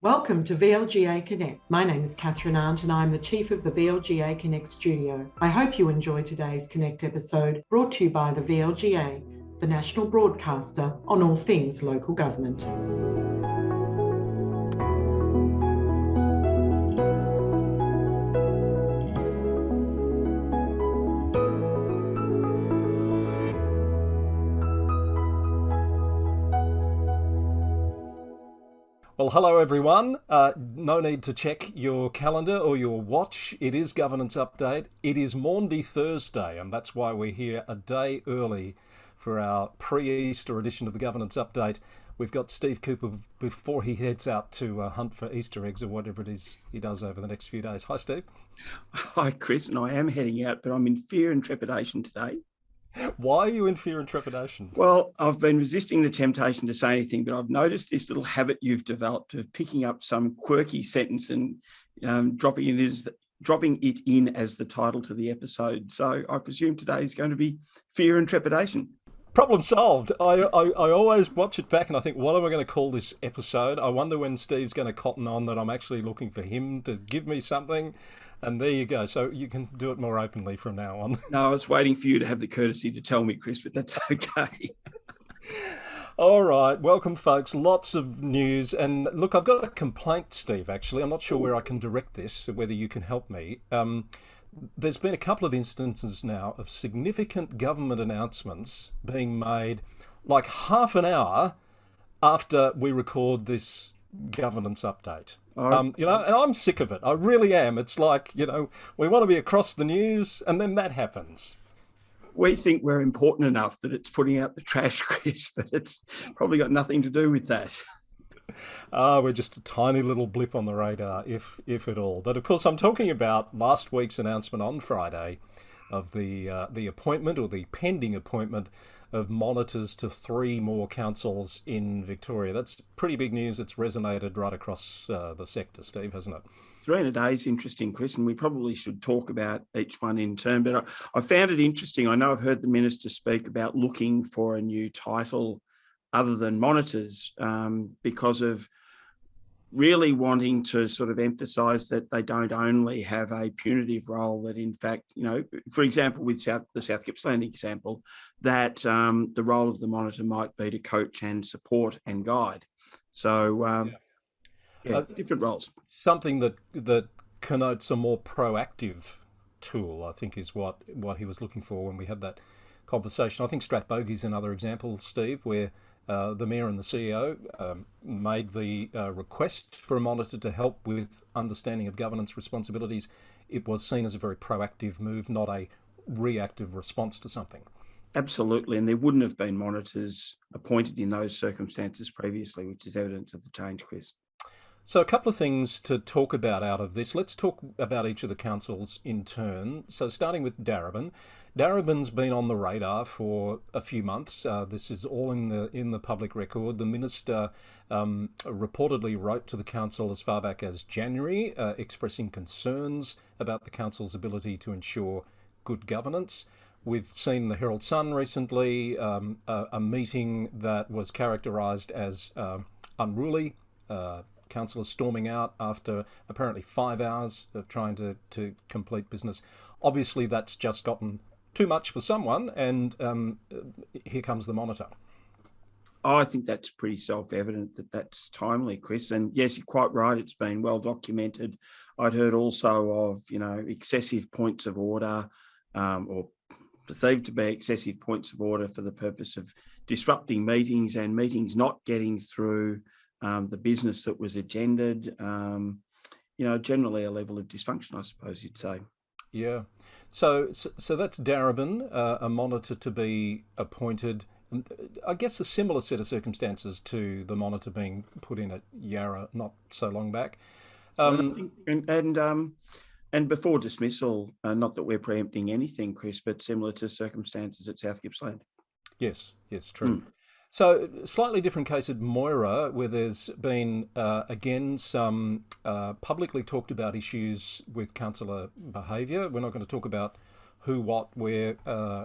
Welcome to VLGA Connect. My name is Catherine Arndt and I'm the Chief of the VLGA Connect studio. I hope you enjoy today's Connect episode brought to you by the VLGA, the national broadcaster on all things local government. Well, hello everyone. No need to check your calendar or your watch. It is Governance Update. It is Maundy Thursday, and that's why we're here a day early for our pre-Easter edition of the Governance Update. We've got Steve Cooper before he heads out to hunt for Easter eggs or whatever it is he does over the next few days. Hi, Steve. Hi, Chris, and I am heading out, but I'm in fear and trepidation today. Why are you in fear and trepidation? Well, I've been resisting the temptation to say anything, but I've noticed this little habit you've developed of picking up some quirky sentence and dropping it in as the title to the episode. So I presume today is going to be fear and trepidation. Problem solved. I always watch it back and I think, what am I going to call this episode? I wonder when Steve's going to cotton on that I'm actually looking for him to give me something. And there you go. So you can do it more openly from now on. No, I was waiting for you to have the courtesy to tell me, Chris, but that's okay. All right. Welcome, folks. Lots of news. And look, I've got a complaint, Steve, actually. I'm not sure where I can direct this, whether you can help me. There's been a couple of instances now of significant government announcements being made like half an hour after we record this governance update. And I'm sick of it. I really am. It's like, we want to be across the news and then that happens. We think we're important enough that it's putting out the trash, Chris, but it's probably got nothing to do with that. We're just a tiny little blip on the radar, if at all. But of course, I'm talking about last week's announcement on Friday of the appointment or the pending appointment of monitors to 3 more councils in Victoria. That's pretty big news. It's resonated right across the sector, Steve, hasn't it? 3 in a day is interesting, Chris, and we probably should talk about each one in turn. But I found it interesting. I know I've heard the Minister speak about looking for a new title other than monitors because of really wanting to sort of emphasise that they don't only have a punitive role, that in fact, for example, with the South Gippsland example, that the role of the monitor might be to coach and support and guide. So, different roles. Something that connotes a more proactive tool, I think, is what he was looking for when we had that conversation. I think Strathbogie's another example, Steve, where the Mayor and the CEO made the request for a monitor to help with understanding of governance responsibilities. It was seen as a very proactive move, not a reactive response to something. Absolutely, and there wouldn't have been monitors appointed in those circumstances previously, which is evidence of the change, Chris. So a couple of things to talk about out of this. Let's talk about each of the councils in turn. So starting with Darebin. Darebin's been on the radar for a few months. This is all in the public record. The Minister reportedly wrote to the council as far back as January, expressing concerns about the council's ability to ensure good governance. We've seen the Herald Sun recently, a meeting that was characterised as unruly. Councillors storming out after apparently 5 hours of trying to complete business. Obviously, that's just gotten too much for someone, and here comes the monitor. I think that's pretty self-evident that that's timely, Chris. And yes, you're quite right. It's been well documented. I'd heard also of, excessive points of order or perceived to be excessive points of order for the purpose of disrupting meetings and meetings not getting through the business that was agendaed, generally a level of dysfunction, I suppose you'd say. Yeah. So that's Darebin, a monitor to be appointed. I guess a similar set of circumstances to the monitor being put in at Yarra not so long back. And before dismissal, not that we're preempting anything, Chris, but similar to circumstances at South Gippsland. Yes, true. So slightly different case at Moira, where there's been, again, some publicly talked about issues with councillor behaviour. We're not going to talk about who, what, where,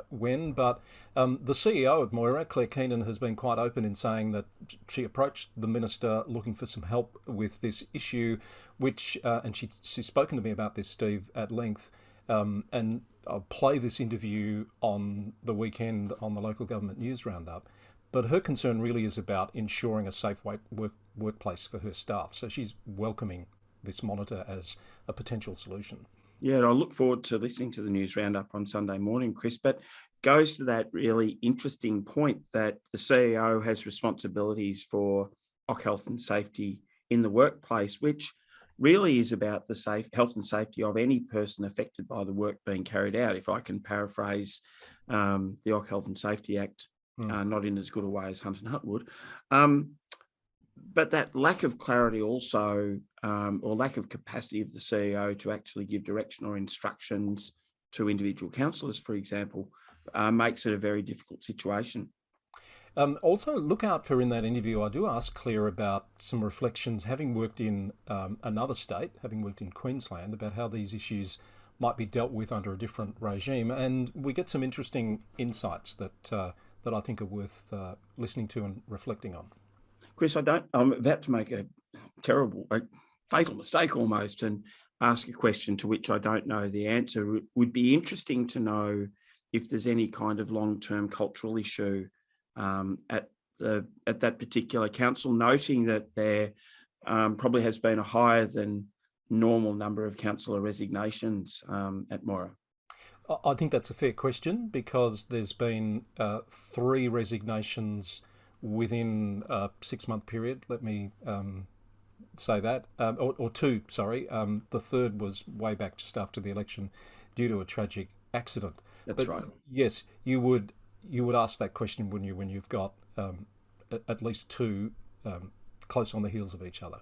when. But the CEO of Moira, Claire Keenan, has been quite open in saying that she approached the minister looking for some help with this issue, which, and she's spoken to me about this, Steve, at length. And I'll play this interview on the weekend on the Local Government News Roundup. But her concern really is about ensuring a safe workplace for her staff. So she's welcoming this monitor as a potential solution. Yeah, and I look forward to listening to the news roundup on Sunday morning, Chris, but goes to that really interesting point that the CEO has responsibilities for health and safety in the workplace, which really is about the health and safety of any person affected by the work being carried out, if I can paraphrase the Health and Safety Act, not in as good a way as Hunt and Hunt would. But that lack of clarity also, or lack of capacity of the CEO to actually give direction or instructions to individual councillors, for example, makes it a very difficult situation. Also, look out for, in that interview, I do ask Claire about some reflections, having worked in another state, having worked in Queensland, about how these issues might be dealt with under a different regime. And we get some interesting insights that I think are worth listening to and reflecting on. Chris, I'm about to make a fatal mistake almost and ask a question to which I don't know the answer. It would be interesting to know if there's any kind of long-term cultural issue at that particular council, noting that there probably has been a higher than normal number of councillor resignations at Moira. I think that's a fair question, because there's been 3 resignations within a 6-month period. Let me say that, or 2, sorry. The third was way back just after the election due to a tragic accident. That's right. Yes, you would ask that question, wouldn't you, when you've got at least 2 close on the heels of each other.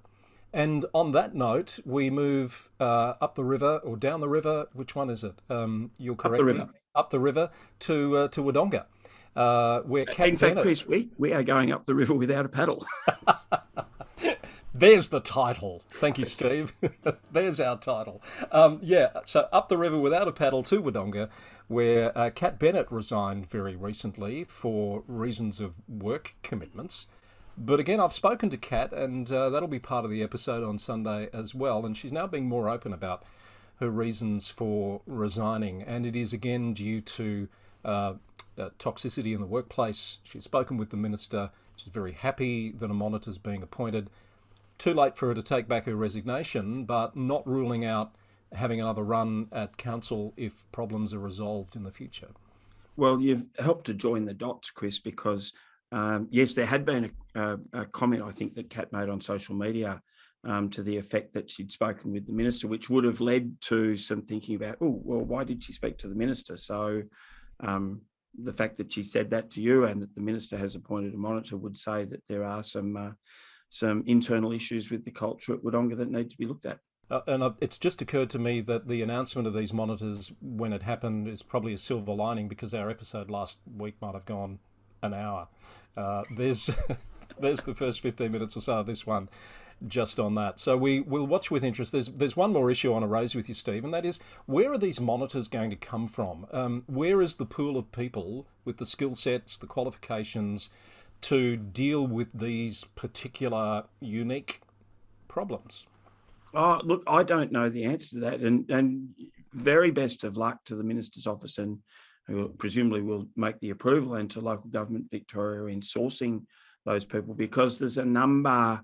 And on that note, we move up the river or down the river. Which one is it? You'll correct me. Up the river to Wodonga, where Kat in fact, Bennett... Chris, we are going up the river without a paddle. There's the title. Thank you, Steve. There's our title. So up the river without a paddle to Wodonga, where Kat Bennett resigned very recently for reasons of work commitments. But again, I've spoken to Kat, and that'll be part of the episode on Sunday as well. And she's now being more open about her reasons for resigning. And it is again due to toxicity in the workplace. She's spoken with the minister. She's very happy that a monitor's being appointed. Too late for her to take back her resignation, but not ruling out having another run at council if problems are resolved in the future. Well, you've helped to join the dots, Chris, because yes, there had been a comment, I think, that Kat made on social media to the effect that she'd spoken with the minister, which would have led to some thinking about, oh, well, why did she speak to the minister? So the fact that she said that to you and that the minister has appointed a monitor would say that there are some internal issues with the culture at Wodonga that need to be looked at. It's just occurred to me that the announcement of these monitors, when it happened, is probably a silver lining, because our episode last week might have gone an hour. There's the first 15 minutes or so of this one just on that. So we'll watch with interest. There's one more issue I want to raise with you, Steve, and that is, where are these monitors going to come from? Where is the pool of people with the skill sets, the qualifications to deal with these particular unique problems? Oh, look, I don't know the answer to that, and very best of luck to the Minister's office, and who presumably will make the approval, and to Local Government Victoria in sourcing those people, because there's a number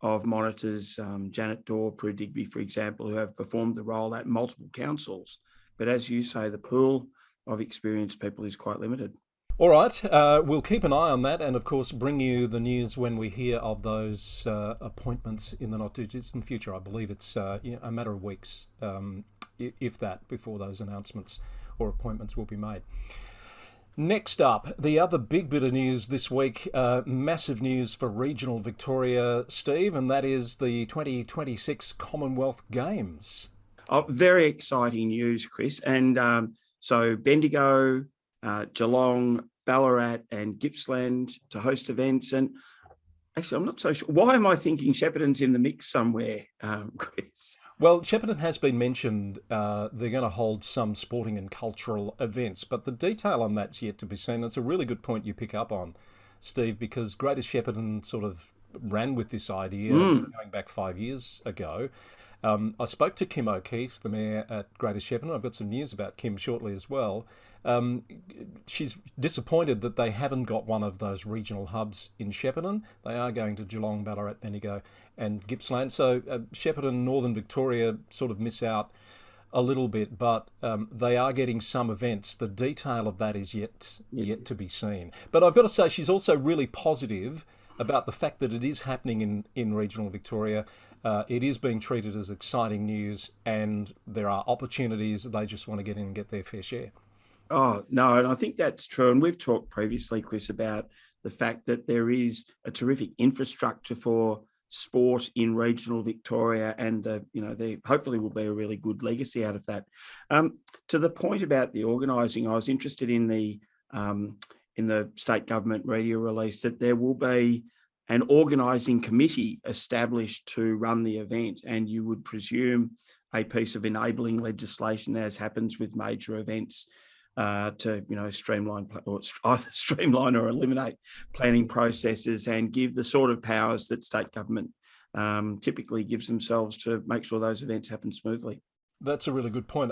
of monitors, Janet Dorr, Prue Digby, for example, who have performed the role at multiple councils. But as you say, the pool of experienced people is quite limited. All right, we'll keep an eye on that, and of course bring you the news when we hear of those appointments in the not too distant future. I believe it's a matter of weeks, if that, before those announcements or appointments will be made. Next up, the other big bit of news this week, massive news for regional Victoria, Steve, and that is the 2026 Commonwealth Games. Oh, very exciting news, Chris. And so Bendigo, Geelong, Ballarat and Gippsland to host events. And actually, I'm not so sure. Why am I thinking Shepparton's in the mix somewhere, Chris? Well, Shepparton has been mentioned. They're going to hold some sporting and cultural events, but the detail on that's yet to be seen. It's a really good point you pick up on, Steve, because Greater Shepparton sort of ran with this idea going back 5 years ago. I spoke to Kim O'Keefe, the mayor at Greater Shepparton. I've got some news about Kim shortly as well. She's disappointed that they haven't got one of those regional hubs in Shepparton. They are going to Geelong, Ballarat, Bendigo and Gippsland. So Shepparton, Northern Victoria sort of miss out a little bit, but they are getting some events. The detail of that is yet to be seen. But I've got to say, she's also really positive about the fact that it is happening in regional Victoria. It is being treated as exciting news, and there are opportunities. They just want to get in and get their fair share. Oh, no, and I think that's true. And we've talked previously, Chris, about the fact that there is a terrific infrastructure for sport in regional Victoria, and there hopefully will be a really good legacy out of that. To the point about the organising, I was interested in the state government media release that there will be an organising committee established to run the event, and you would presume a piece of enabling legislation, as happens with major events, to streamline or either streamline or eliminate planning processes and give the sort of powers that state government typically gives themselves to make sure those events happen smoothly. That's a really good point.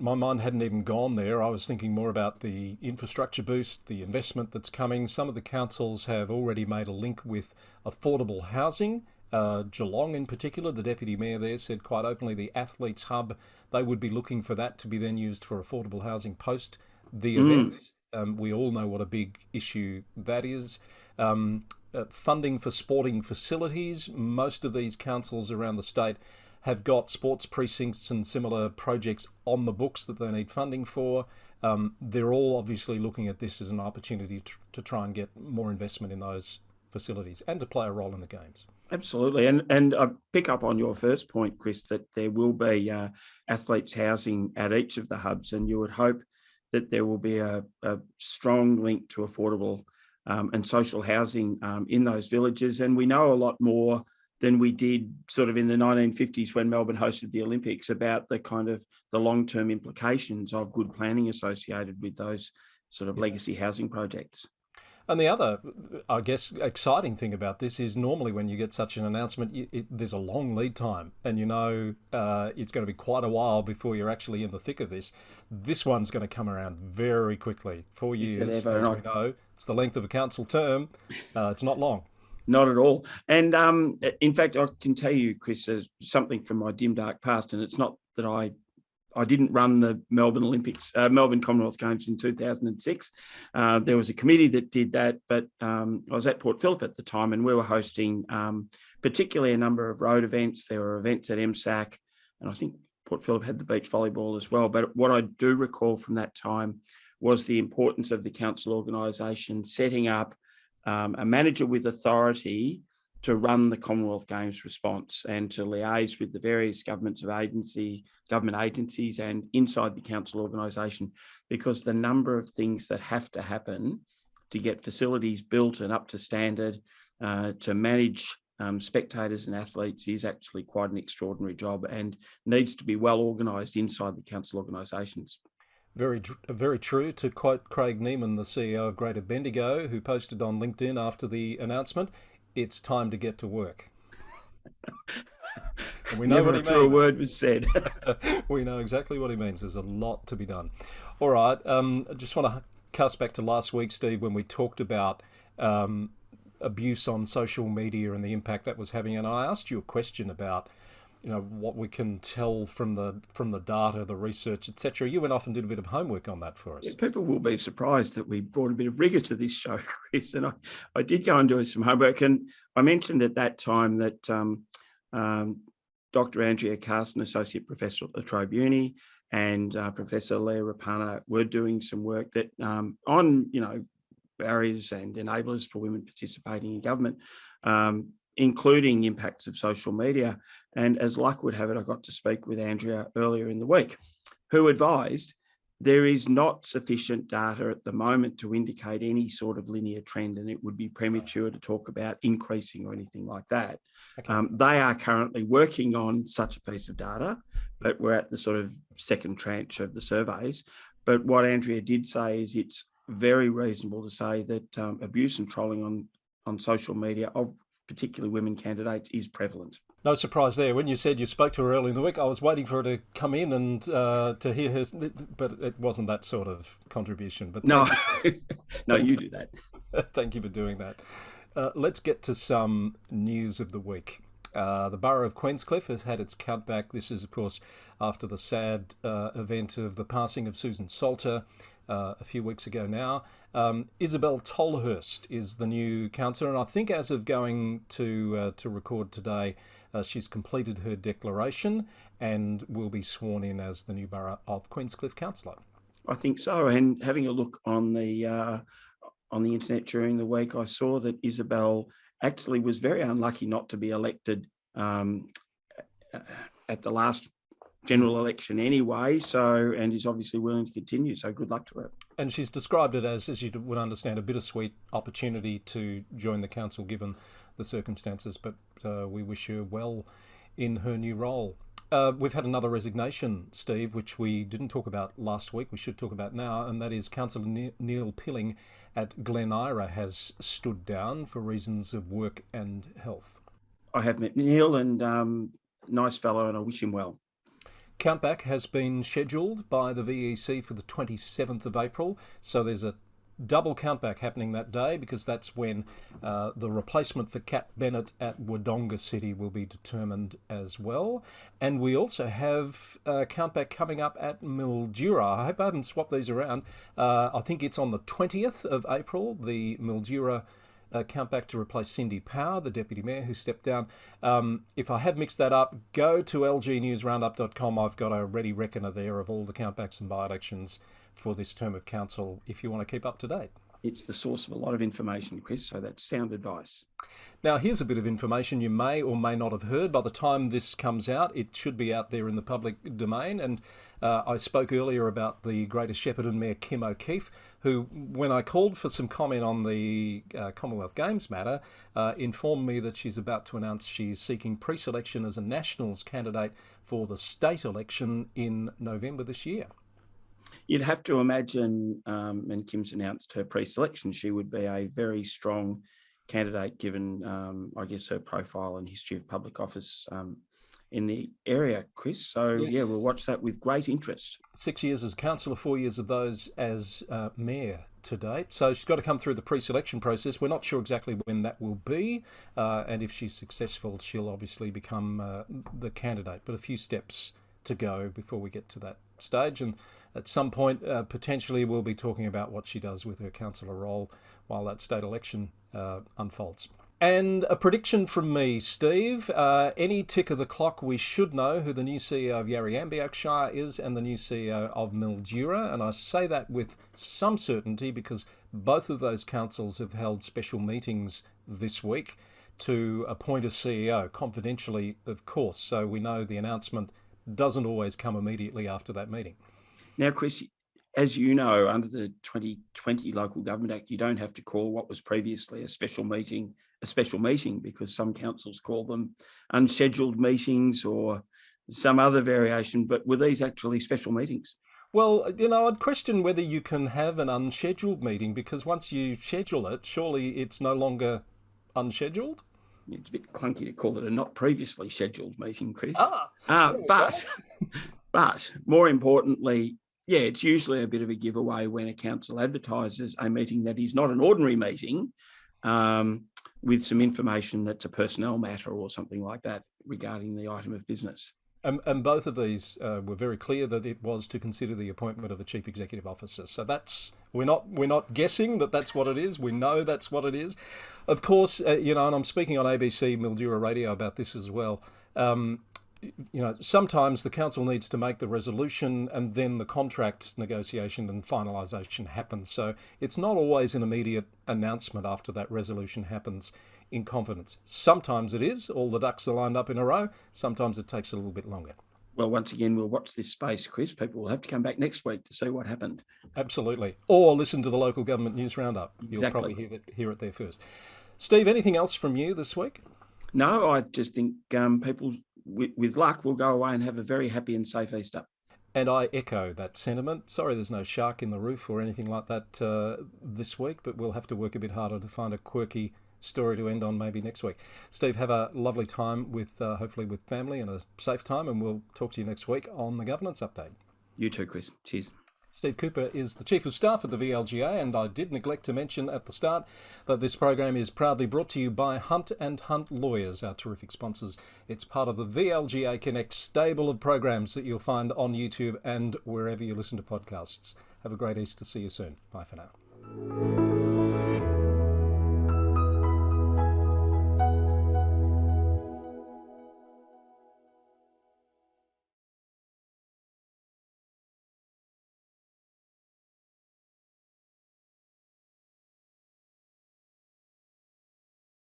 My mind hadn't even gone there. I was thinking more about the infrastructure boost, the investment that's coming. Some of the councils have already made a link with affordable housing. Geelong in particular, the deputy mayor there said quite openly the athletes hub, they would be looking for that to be then used for affordable housing post the events. We all know what a big issue that is. Funding for sporting facilities. Most of these councils around the state have got sports precincts and similar projects on the books that they need funding for. They're all obviously looking at this as an opportunity to try and get more investment in those facilities and to play a role in the games. Absolutely. And I pick up on your first point, Chris, that there will be athletes housing at each of the hubs, and you would hope that there will be a strong link to affordable and social housing in those villages. And we know a lot more than we did sort of in the 1950s when Melbourne hosted the Olympics about the kind of the long-term implications of good planning associated with those sort of legacy housing projects. And the other, I guess, exciting thing about this is normally when you get such an announcement, there's a long lead time, and it's going to be quite a while before you're actually in the thick of this. This one's going to come around very quickly. 4 years, as we know. It's the length of a council term. It's not long. Not at all. And in fact, I can tell you, Chris, there's something from my dim, dark past, and it's not that I didn't run the Melbourne Commonwealth Games in 2006. There was a committee that did that, but I was at Port Phillip at the time, and we were hosting particularly a number of road events. There were events at MSAC, and I think Port Phillip had the beach volleyball as well. But what I do recall from that time was the importance of the council organisation setting up a manager with authority to run the Commonwealth Games response and to liaise with the various government agencies and inside the council organisation, because the number of things that have to happen to get facilities built and up to standard to manage spectators and athletes is actually quite an extraordinary job and needs to be well organised inside the council organisations. Very, very true. To quote Craig Neiman, the CEO of Greater Bendigo, who posted on LinkedIn after the announcement, "It's time to get to work." And we know Never what he a truer means. word was said. We know exactly what he means. There's a lot to be done. All right. I just want to cast back to last week, Steve, when we talked about abuse on social media and the impact that was having. And I asked you a question about what we can tell from the data, the research, etc. You went off and did a bit of homework on that for us. Yeah, people will be surprised that we brought a bit of rigour to this show, Chris. And I did go and do some homework. And I mentioned at that time that Dr. Andrea Carson, Associate Professor at La Trobe Uni, and Professor Leah Rapana were doing some work that on barriers and enablers for women participating in government, including impacts of social media. And as luck would have it, I got to speak with Andrea earlier in the week, who advised There is not sufficient data at the moment to indicate any sort of linear trend, and it would be premature to talk about increasing or anything like that. Okay. They are currently working on such a piece of data, but we're at the sort of second tranche of the surveys. But what Andrea did say is it's very reasonable to say that abuse and trolling on social media of particularly women candidates is prevalent. No surprise there. When you said you spoke to her early in the week, I was waiting for her to come in and to hear her, but it wasn't that sort of contribution. But no, no, you do that. Thank you for doing that. Let's get to some news of the week. The Borough of Queenscliff has had its countback. This is, of course, after the sad event of the passing of Susan Salter a few weeks ago now. Isabel Tolhurst is the new councillor, and I think as of going to record today, she's completed her declaration and will be sworn in as the new Borough of Queenscliff councillor. I think so. And having a look on the internet during the week, I saw that Isabel actually was very unlucky not to be elected at the last general election anyway, and is obviously willing to continue, so good luck to her. And she's described it as you would understand, a bittersweet opportunity to join the council given the circumstances, but we wish her well in her new role. We've had another resignation, Steve, which we didn't talk about last week, we should talk about now, and that is Councillor Neil Pilling at Glen Ira has stood down for reasons of work and health. I have met Neil, and nice fellow, and I wish him well. Countback has been scheduled by the VEC for the 27th of April, so there's a double countback happening that day because that's when the replacement for Kat Bennett at Wodonga City will be determined as well. And we also have countback coming up at Mildura. I hope I haven't swapped these around. I think it's on the 20th of April, the Mildura countback to replace Cindy Power, the Deputy Mayor who stepped down. If I have mixed that up, go to lgnewsroundup.com. I've got a ready reckoner there of all the countbacks and by-elections for this term of council if you want to keep up to date. It's the source of a lot of information, Chris, so that's sound advice. Now, here's a bit of information you may or may not have heard. By the time this comes out, it should be out there in the public domain. And I spoke earlier about the Greater Shepparton Mayor, Kim O'Keefe, who, when I called for some comment on the Commonwealth Games matter, informed me that she's about to announce she's seeking pre-selection as a Nationals candidate for the state election in November this year. You'd have to imagine, and Kim's announced her pre-selection, she would be a very strong candidate given, I guess, her profile and history of public office in the area, Chris. So, yes. Yeah, we'll watch that with great interest. 6 years as councillor, 4 years of those as mayor to date. So she's got to come through the pre-selection process. We're not sure exactly when that will be. And if she's successful, she'll obviously become the candidate. But a few steps to go before we get to that stage. And at some point, potentially, we'll be talking about what she does with her councillor role while that state election unfolds. And a prediction from me, Steve. Any tick of the clock, we should know who the new CEO of Yarri Shire is and the new CEO of Mildura. And I say that with some certainty because both of those councils have held special meetings this week to appoint a CEO, confidentially, of course. So we know the announcement doesn't always come immediately after that meeting. Now, Chris, as you know, under the 2020 Local Government Act, you don't have to call what was previously a special meeting because some councils call them unscheduled meetings or some other variation. But were these actually special meetings? Well, I'd question whether you can have an unscheduled meeting because once you schedule it, surely it's no longer unscheduled. It's a bit clunky to call it a not previously scheduled meeting, Chris. But more importantly, yeah, it's usually a bit of a giveaway when a council advertises a meeting that is not an ordinary meeting with some information that's a personnel matter or something like that regarding the item of business. And both of these were very clear that it was to consider the appointment of a chief executive officer. So we're not guessing that that's what it is. We know that's what it is. Of course, and I'm speaking on ABC Mildura Radio about this as well. Sometimes the council needs to make the resolution and then the contract negotiation and finalisation happens. So it's not always an immediate announcement after that resolution happens in confidence. Sometimes it is, all the ducks are lined up in a row. Sometimes it takes a little bit longer. Well, once again, we'll watch this space, Chris. People will have to come back next week to see what happened. Absolutely. Or listen to the local government news roundup. Exactly. You'll probably hear it there first. Steve, anything else from you this week? No, I just think people, with luck, will go away and have a very happy and safe Easter. And I echo that sentiment. Sorry there's no shark in the roof or anything like that this week, but we'll have to work a bit harder to find a quirky story to end on maybe next week. Steve, have a lovely time with hopefully with family and a safe time, and we'll talk to you next week on the Governance Update. You too, Chris. Cheers. Steve Cooper is the Chief of Staff at the VLGA, and I did neglect to mention at the start that this program is proudly brought to you by Hunt and Hunt Lawyers, our terrific sponsors. It's part of the VLGA Connect stable of programs that you'll find on YouTube and wherever you listen to podcasts. Have a great Easter. See you soon. Bye for now.